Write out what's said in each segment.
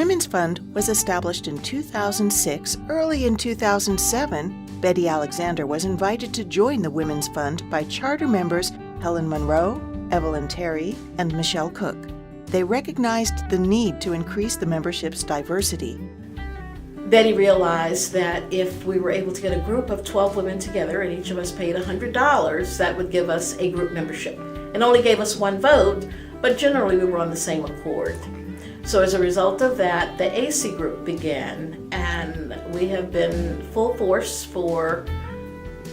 Women's Fund was established in 2006. Early in 2007, Betty Alexander was invited to join the Women's Fund by charter members Helen Monroe, Evelyn Terry, and Michelle Cook. They recognized the need to increase the membership's diversity. Betty realized that if we were able to get a group of 12 women together and each of us paid $100, that would give us a group membership. It only gave us one vote, but generally we were on the same accord. So as a result of that, the ACEY Group began, and we have been full force for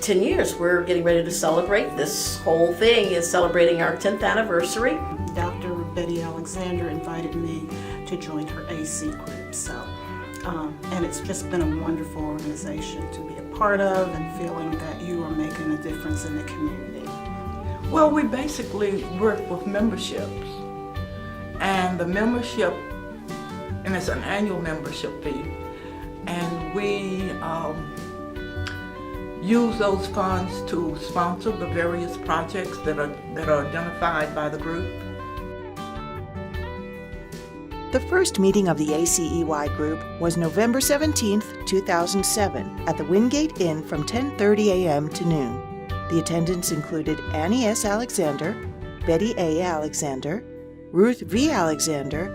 10 years. We're getting ready to celebrate. This whole thing is celebrating our 10th anniversary. Dr. Betty Alexander invited me to join her ACEY Group. And it's just been a wonderful organization to be a part of, and feeling that you are making a difference in the community. Well, we basically work with memberships, and the membership, and it's an annual membership fee, and we use those funds to sponsor the various projects that are identified by the group. The first meeting of the ACEY Group was November 17, 2007, at the Wingate Inn from 10:30 a.m. to noon. The attendance included Annie S. Alexander, Betty A. Alexander, Ruth V. Alexander,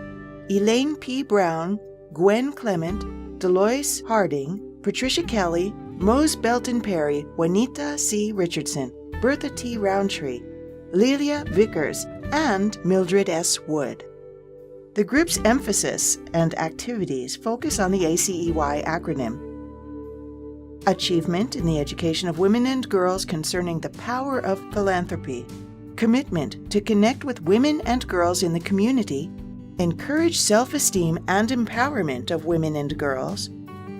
Elaine P. Brown, Gwen Clement, Deloise Harding, Patricia Kelly, Mose Belton Perry, Juanita C. Richardson, Bertha T. Roundtree, Lelia Vickers, and Mildred S. Wood. The group's emphasis and activities focus on the ACEY acronym: achievement in the education of women and girls concerning the power of philanthropy, commitment to connect with women and girls in the community, encourage self-esteem and empowerment of women and girls,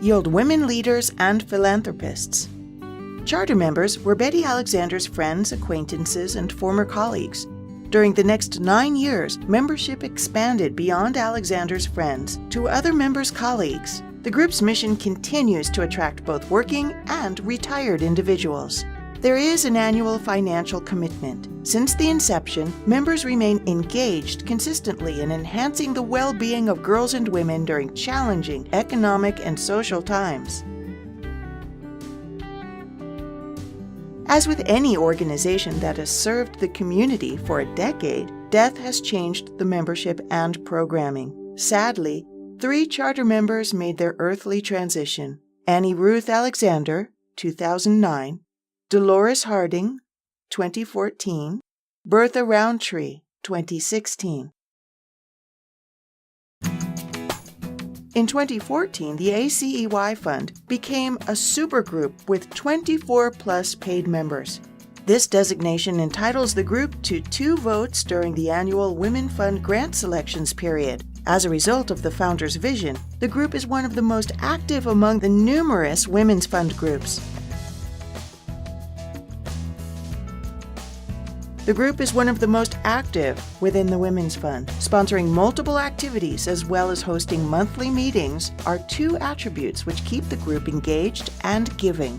yield women leaders and philanthropists. Charter members were Betty Alexander's friends, acquaintances, and former colleagues. During the next 9 years, membership expanded beyond Alexander's friends to other members' colleagues. The group's mission continues to attract both working and retired individuals. There is an annual financial commitment. Since the inception, members remain engaged consistently in enhancing the well-being of girls and women during challenging economic and social times. As with any organization that has served the community for a decade, death has changed the membership and programming. Sadly, 3 charter members made their earthly transition: Annie Ruth Alexander, 2009, Dolores Harding, 2014, Bertha Roundtree, 2016. In 2014, the ACEY Fund became a supergroup with 24-plus paid members. This designation entitles the group to 2 votes during the annual Women Fund grant selections period. As a result of the founder's vision, the group is one of the most active among the numerous Women's Fund groups. The group is one of the most active within the Women's Fund. Sponsoring multiple activities as well as hosting monthly meetings are 2 attributes which keep the group engaged and giving.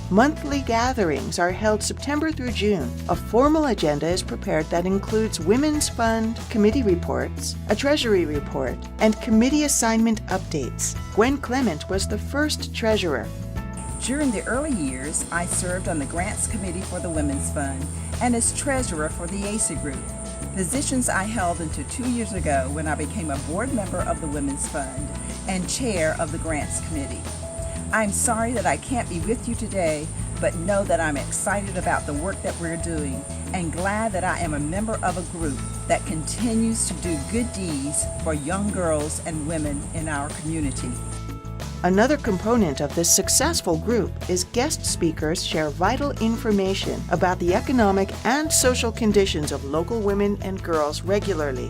Monthly gatherings are held September through June. A formal agenda is prepared that includes Women's Fund committee reports, a treasury report, and committee assignment updates. Gwen Clement was the first treasurer. During the early years, I served on the Grants Committee for the Women's Fund and as treasurer for the ACEY Group, positions I held until 2 years ago when I became a board member of the Women's Fund and chair of the Grants Committee. I'm sorry that I can't be with you today, but know that I'm excited about the work that we're doing and glad that I am a member of a group that continues to do good deeds for young girls and women in our community. Another component of this successful group is guest speakers share vital information about the economic and social conditions of local women and girls regularly.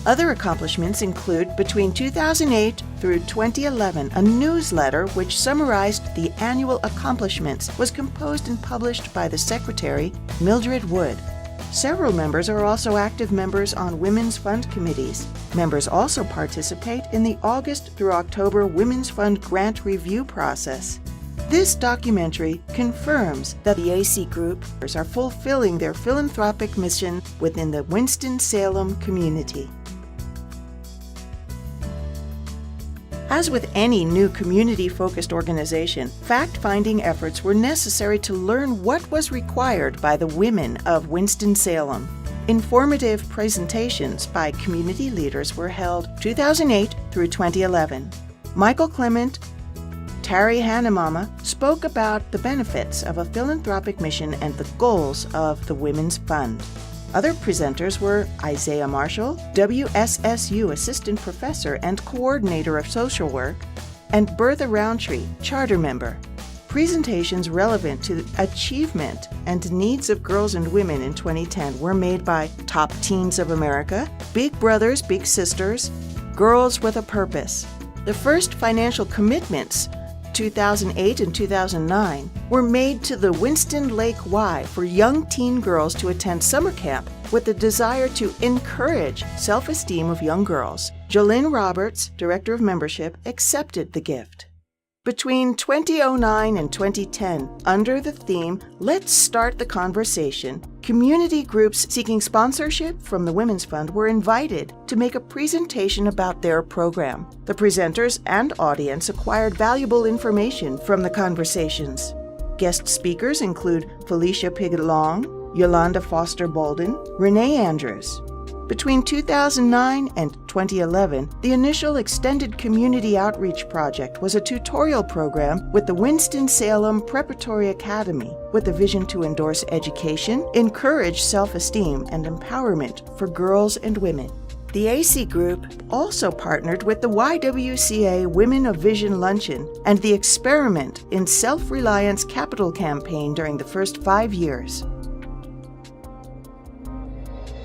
Other accomplishments include, between 2008 through 2011, a newsletter which summarized the annual accomplishments was composed and published by the secretary, Mildred Wood. Several members are also active members on Women's Fund committees. Members also participate in the August through October Women's Fund grant review process. This documentary confirms that the ACEY Group are fulfilling their philanthropic mission within the Winston-Salem community. As with any new community-focused organization, fact-finding efforts were necessary to learn what was required by the women of Winston-Salem. Informative presentations by community leaders were held 2008 through 2011. Michael Clement, Terry Hanamama spoke about the benefits of a philanthropic mission and the goals of the Women's Fund. Other presenters were Isaiah Marshall, WSSU Assistant Professor and Coordinator of Social Work, and Bertha Roundtree, Charter Member. Presentations relevant to achievement and needs of girls and women in 2010 were made by Top Teens of America, Big Brothers Big Sisters, Girls with a Purpose. The first financial commitments, 2008 and 2009, were made to the Winston Lake Y for young teen girls to attend summer camp with the desire to encourage self-esteem of young girls. Jolynn Roberts, Director of Membership, accepted the gift. Between 2009 and 2010, under the theme, Let's Start the Conversation, community groups seeking sponsorship from the Women's Fund were invited to make a presentation about their program. The presenters and audience acquired valuable information from the conversations. Guest speakers include Felicia Piggott-Long, Yolanda Foster Bolden, Renee Andrews. Between 2009 and 2011, the initial Extended Community Outreach Project was a tutorial program with the Winston-Salem Preparatory Academy with a vision to endorse education, encourage self-esteem, and empowerment for girls and women. The ACEY Group also partnered with the YWCA Women of Vision Luncheon and the Experiment in Self-Reliance Capital campaign during the first 5 years.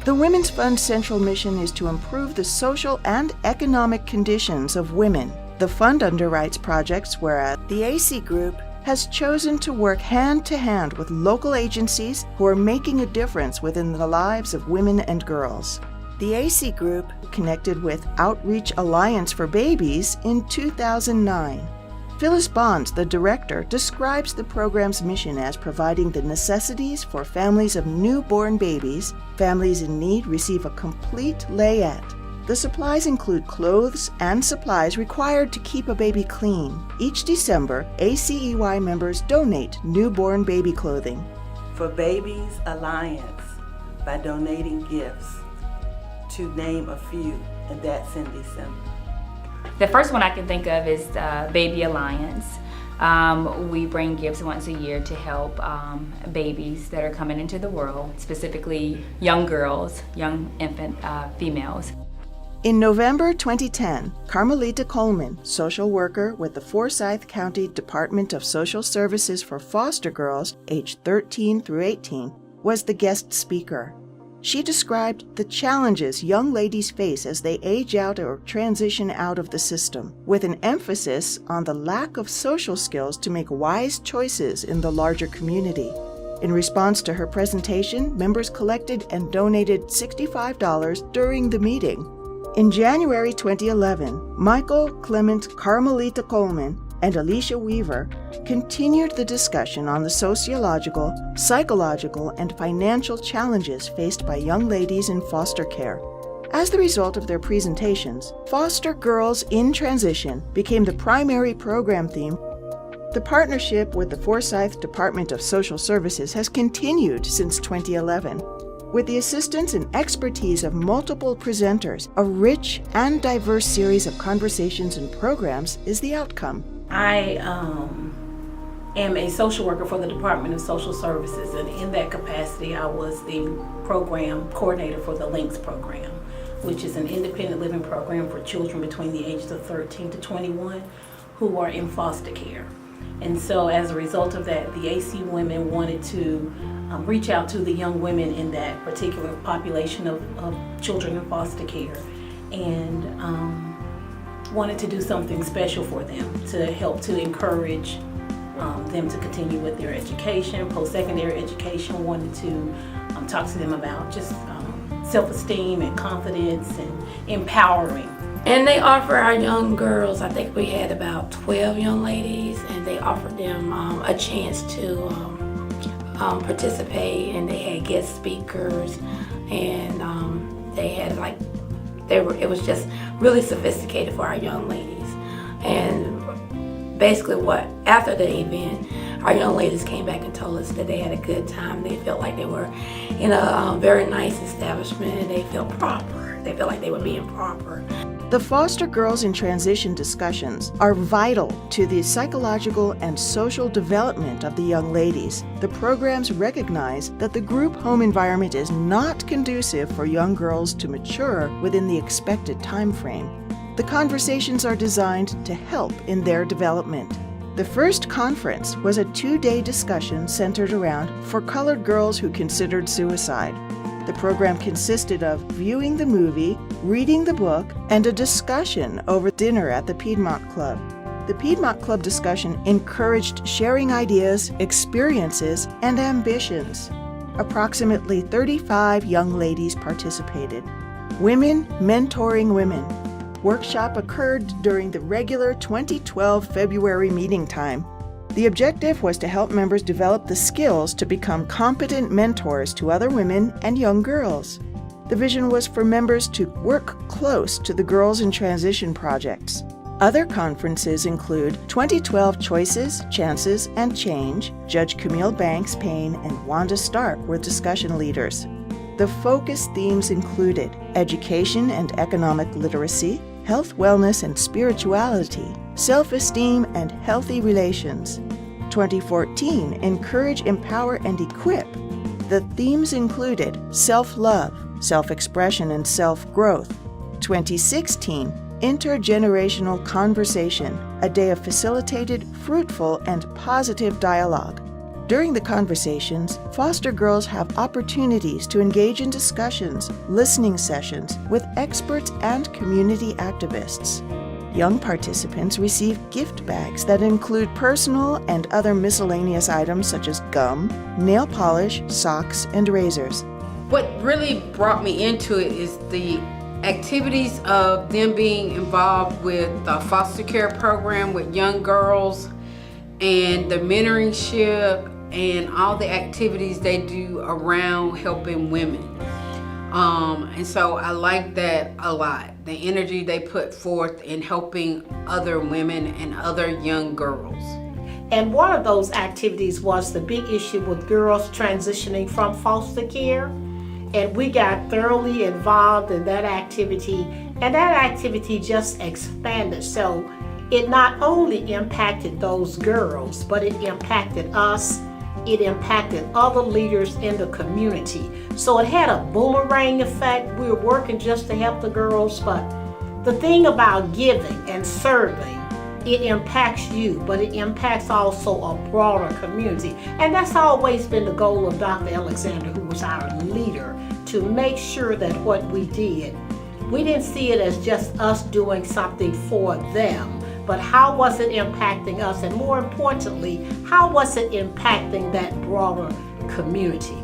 The Women's Fund central mission is to improve the social and economic conditions of women. The fund underwrites projects whereas the ACEY Group has chosen to work hand-to-hand with local agencies who are making a difference within the lives of women and girls. The ACEY Group connected with Outreach Alliance for Babies in 2009. Phyllis Bonds, the director, describes the program's mission as providing the necessities for families of newborn babies. Families in need receive a complete layette. The supplies include clothes and supplies required to keep a baby clean. Each December, ACEY members donate newborn baby clothing. For Babies Alliance, by donating gifts, to name a few, and that's in December. The first one I can think of is Baby Alliance. We bring gifts once a year to help babies that are coming into the world, specifically young girls, young infant females. In November 2010, Carmelita Coleman, social worker with the Forsyth County Department of Social Services for foster girls aged 13 through 18, was the guest speaker. She described the challenges young ladies face as they age out or transition out of the system, with an emphasis on the lack of social skills to make wise choices in the larger community. In response to her presentation, members collected and donated $65 during the meeting. In January 2011, Michael Clement, Carmelita Coleman, and Alicia Weaver continued the discussion on the sociological, psychological, and financial challenges faced by young ladies in foster care. As the result of their presentations, Foster Girls in Transition became the primary program theme. The partnership with the Forsyth Department of Social Services has continued since 2011. With the assistance and expertise of multiple presenters, a rich and diverse series of conversations and programs is the outcome. I am a social worker for the Department of Social Services, and in that capacity I was the program coordinator for the LINKS program, which is an independent living program for children between the ages of 13 to 21 who are in foster care. And so as a result of that, the ACEY women wanted to reach out to the young women in that particular population of children in foster care, and wanted to do something special for them to help to encourage them to continue with their education, post-secondary education. Wanted to talk to them about just self-esteem and confidence and empowering. And they offer our young girls, I think we had about 12 young ladies, and they offered them a chance to participate, and they had guest speakers, and they had it was just really sophisticated for our young ladies. And basically after the event, our young ladies came back and told us that they had a good time. They felt like they were in a very nice establishment, and they felt proper. They felt like they were being proper. The Foster Girls in Transition discussions are vital to the psychological and social development of the young ladies. The programs recognize that the group home environment is not conducive for young girls to mature within the expected time frame. The conversations are designed to help in their development. The first conference was a 2-day discussion centered around For Colored Girls Who Considered Suicide. The program consisted of viewing the movie, reading the book, and a discussion over dinner at the Piedmont Club. The Piedmont Club discussion encouraged sharing ideas, experiences, and ambitions. Approximately 35 young ladies participated. Women Mentoring Women. Workshop occurred during the regular 2012 February meeting time. The objective was to help members develop the skills to become competent mentors to other women and young girls. The vision was for members to work close to the Girls in Transition projects. Other conferences include 2012 Choices, Chances, and Change. Judge Camille Banks Payne and Wanda Stark were discussion leaders. The focus themes included education and economic literacy, health, wellness, and spirituality, self-esteem, and healthy relations. 2014, Encourage, Empower, and Equip. The themes included self-love, self-expression, and self-growth. 2016, Intergenerational Conversation, a day of facilitated, fruitful, and positive dialogue. During the conversations, foster girls have opportunities to engage in discussions, listening sessions with experts and community activists. Young participants receive gift bags that include personal and other miscellaneous items such as gum, nail polish, socks, and razors. What really brought me into it is the activities of them being involved with the foster care program with young girls and the mentorship and all the activities they do around helping women. And so I like that a lot, the energy they put forth in helping other women and other young girls. And one of those activities was the big issue with girls transitioning from foster care. And we got thoroughly involved in that activity, and that activity just expanded. So it not only impacted those girls, but it impacted us. It impacted other leaders in the community. So it had a boomerang effect. We were working just to help the girls, but the thing about giving and serving, it impacts you, but it impacts also a broader community. And that's always been the goal of Dr. Alexander, who was our leader, to make sure that what we did, we didn't see it as just us doing something for them, but how was it impacting us? And more importantly, how was it impacting that broader community?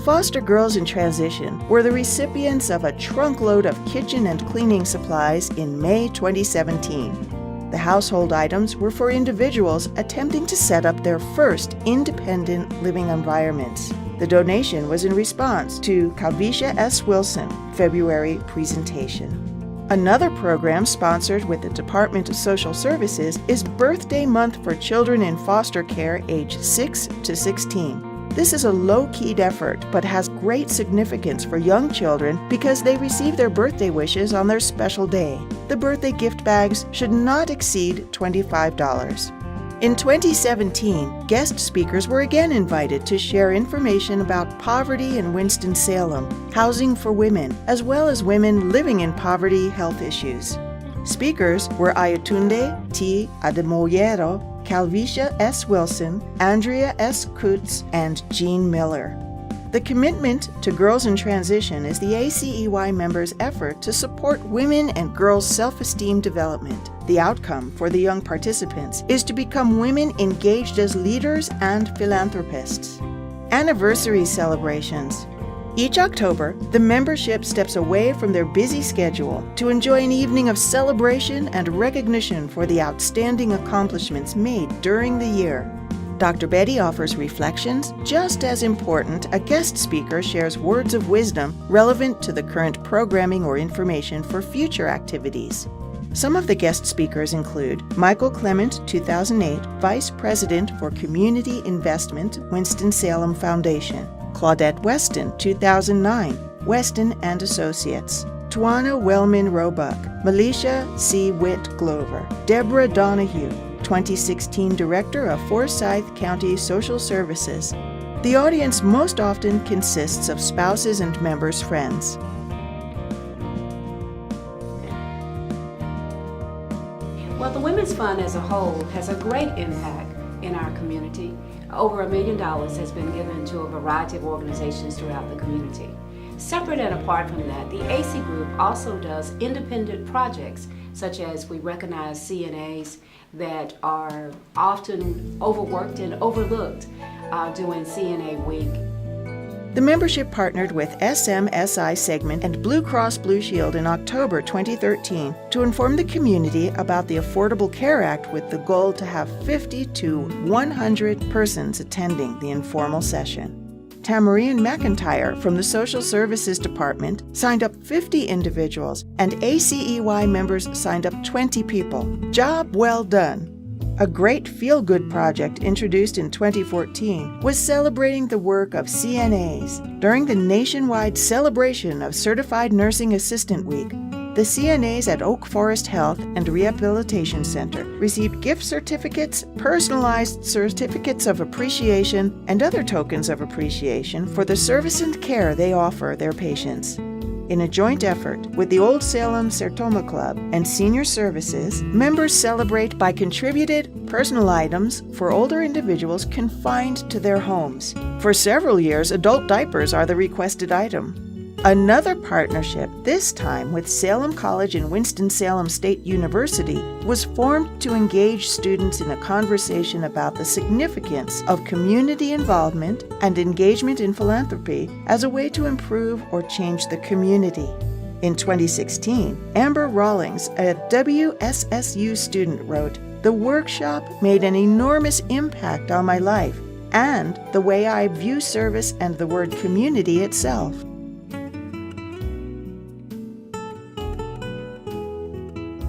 Foster Girls in Transition were the recipients of a trunkload of kitchen and cleaning supplies in May 2017. The household items were for individuals attempting to set up their first independent living environments. The donation was in response to Calvisha S. Wilson February presentation. Another program sponsored with the Department of Social Services is Birthday Month for Children in Foster Care aged 6 to 16. This is a low-keyed effort, but has great significance for young children because they receive their birthday wishes on their special day. The birthday gift bags should not exceed $25. In 2017, guest speakers were again invited to share information about poverty in Winston-Salem, housing for women, as well as women living in poverty health issues. Speakers were Ayatunde T. Ademoyero, Calvisha S. Wilson, Andrea S. Kutz, and Jean Miller. The commitment to Girls in Transition is the ACEY members' effort to support women and girls' self-esteem development. The outcome for the young participants is to become women engaged as leaders and philanthropists. Anniversary celebrations. Each October, the membership steps away from their busy schedule to enjoy an evening of celebration and recognition for the outstanding accomplishments made during the year. Dr. Betty offers reflections. Just as important, a guest speaker shares words of wisdom relevant to the current programming or information for future activities. Some of the guest speakers include Michael Clement, 2008, Vice President for Community Investment, Winston-Salem Foundation; Claudette Weston, 2009, Weston and Associates; Tawana Wellman Roebuck, Melisha C. Witt Glover; Deborah Donahue, 2016 Director of Forsyth County Social Services. The audience most often consists of spouses and members' friends. Well, the Women's Fund as a whole has a great impact in our community. Over $1 million has been given to a variety of organizations throughout the community. Separate and apart from that, the ACEY Group also does independent projects, such as we recognize CNAs that are often overworked and overlooked during CNA Week. The membership partnered with SMSI Segment and Blue Cross Blue Shield in October 2013 to inform the community about the Affordable Care Act, with the goal to have 50 to 100 persons attending the informal session. Tamarine McIntyre from the Social Services Department signed up 50 individuals, and ACEY members signed up 20 people. Job well done. A great feel-good project introduced in 2014 was celebrating the work of CNAs. During the nationwide celebration of Certified Nursing Assistant Week, the CNAs at Oak Forest Health and Rehabilitation Center received gift certificates, personalized certificates of appreciation, and other tokens of appreciation for the service and care they offer their patients. In a joint effort with the Old Salem Sertoma Club and Senior Services, members celebrate by contributed personal items for older individuals confined to their homes. For several years, adult diapers are the requested item. Another partnership, this time with Salem College and Winston-Salem State University, was formed to engage students in a conversation about the significance of community involvement and engagement in philanthropy as a way to improve or change the community. In 2016, Amber Rawlings, a WSSU student, wrote, "The workshop made an enormous impact on my life and the way I view service and the word community itself."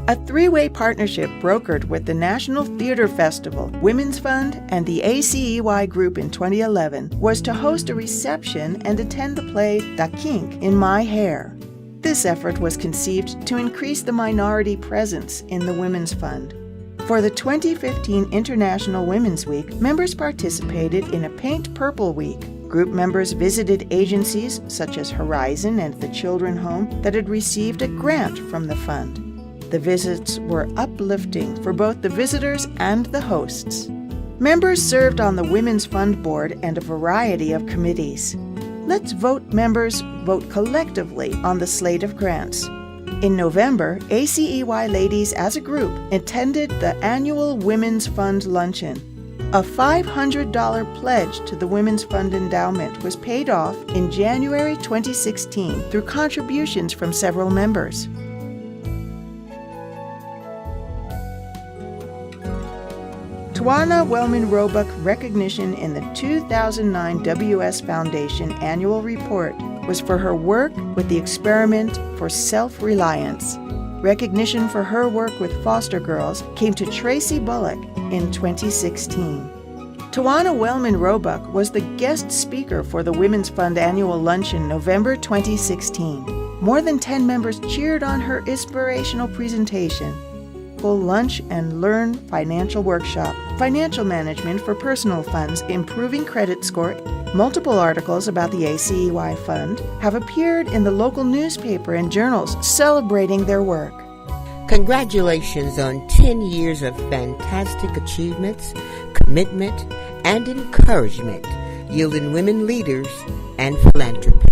A three-way partnership brokered with the National Theater Festival, Women's Fund, and the ACEY Group in 2011 was to host a reception and attend the play The Kink in My Hair. This effort was conceived to increase the minority presence in the Women's Fund. For the 2015 International Women's Week, members participated in a Paint Purple Week. Group members visited agencies such as Horizon and the Children Home that had received a grant from the fund. The visits were uplifting for both the visitors and the hosts. Members served on the Women's Fund Board and a variety of committees. Let's vote members vote collectively on the slate of grants. In November, ACEY ladies as a group attended the annual Women's Fund Luncheon. A $500 pledge to the Women's Fund Endowment was paid off in January 2016 through contributions from several members. Tawana Wellman Roebuck recognition in the 2009 WS Foundation Annual Report was for her work with the Experiment for Self-Reliance. Recognition for her work with foster girls came to Tracy Bullock in 2016. Tawana Wellman Roebuck was the guest speaker for the Women's Fund Annual Luncheon November 2016. More than 10 members cheered on her inspirational presentation. Lunch and Learn Financial Workshop, Financial Management for Personal Funds, Improving Credit Score. Multiple articles about the ACEY Fund have appeared in the local newspaper and journals celebrating their work. Congratulations on 10 years of fantastic achievements, commitment, and encouragement, yielding women leaders and philanthropy.